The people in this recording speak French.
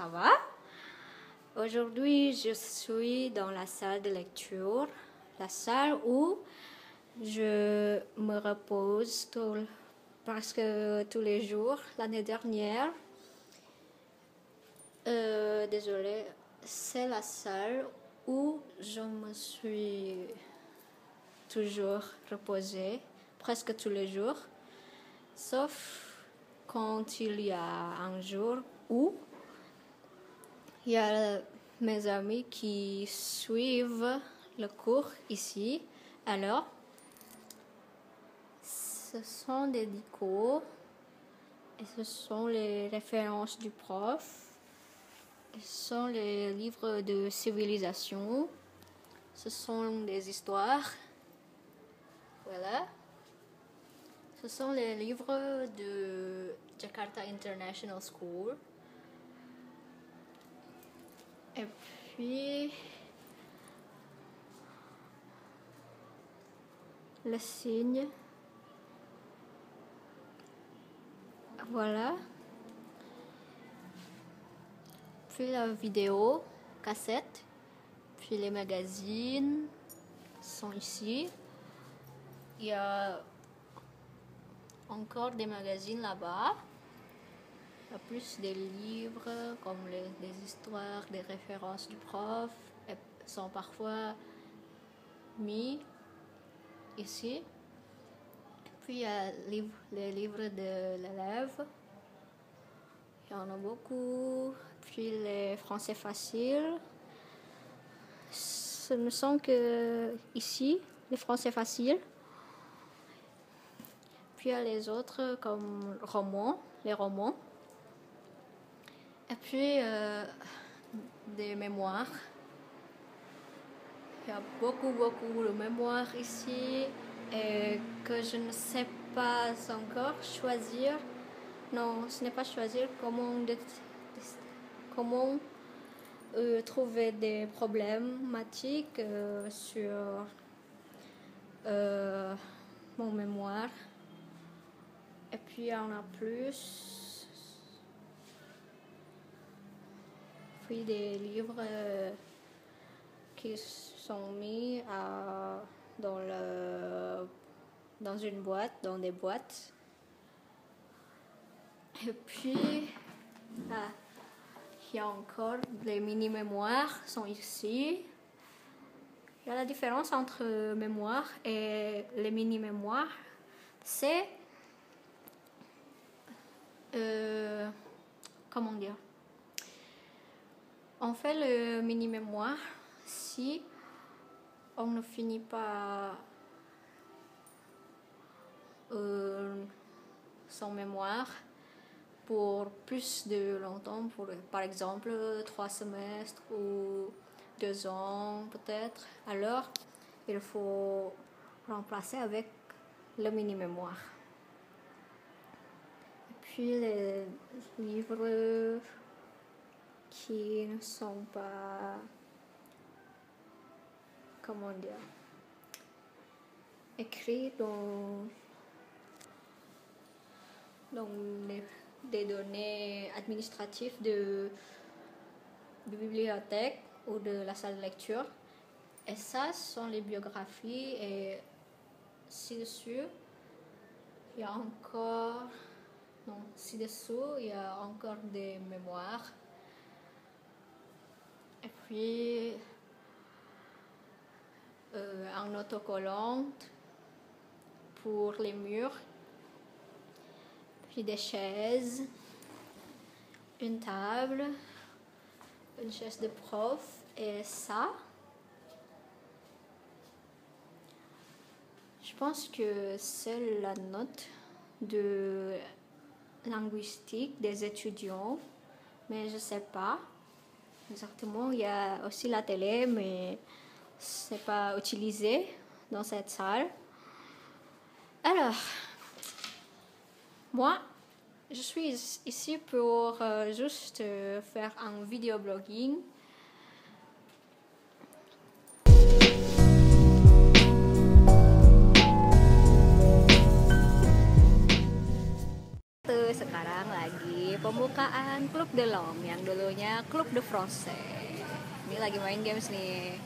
va? Aujourd'hui, je suis dans la salle de lecture, la salle où je me repose presque tous les jours. L'année dernière, désolée, c'est la salle où je me suis toujours reposée, presque tous les jours, sauf quand il y a un jour où il y a mes amis qui suivent le cours ici. Alors, ce sont des dico et ce sont les références du prof. Ce sont les livres de civilisation. Ce sont des histoires. Voilà. Ce sont les livres de Jakarta International School. Et puis, le signe. Voilà. Puis la vidéo, cassette. Puis les magazines sont ici. Il y a encore des magazines là-bas. Il y a plus des livres comme des histoires, des références du prof. Elles sont parfois mis ici. Puis il y a les livres de l'élève. Il y en a beaucoup. Puis les français faciles. Ce ne sont que ici, les français faciles. Puis il y a les autres comme les romans. Et puis des mémoires. Il y a beaucoup de mémoires ici et que je ne sais pas encore choisir. Non, ce n'est pas choisir comment trouver des problématiques sur mon mémoire. Et puis il y en a plus. Puis des livres qui sont mis dans une boîte, dans des boîtes. Et puis, il y a encore les mini-mémoires, sont ici. Il y a la différence entre mémoire et les mini-mémoires, c'est comment dire? On fait le mini-mémoire si on ne finit pas son mémoire pour plus de longtemps, par exemple 3 semestres ou 2 ans peut-être. Alors, il faut remplacer avec le mini-mémoire. Et puis les livres qui ne sont pas, comment dire, écrits dans des données administratives de bibliothèque ou de la salle de lecture. Et ça, ce sont les biographies. Et ci-dessous, il y a encore... Non, ci-dessous, il y a encore des mémoires. Et puis, un autocollant pour les murs. Puis des chaises, une table, une chaise de prof et ça. Je pense que c'est la note de linguistique des étudiants, mais je ne sais pas exactement. Il y a aussi la télé, mais ce n'est pas utilisé dans cette salle. Alors, moi, je suis ici pour juste faire un vidéoblogging. sekarang lagi pembukaan Club de l'Homme yang dulunya Club de France. Ini lagi main games nih.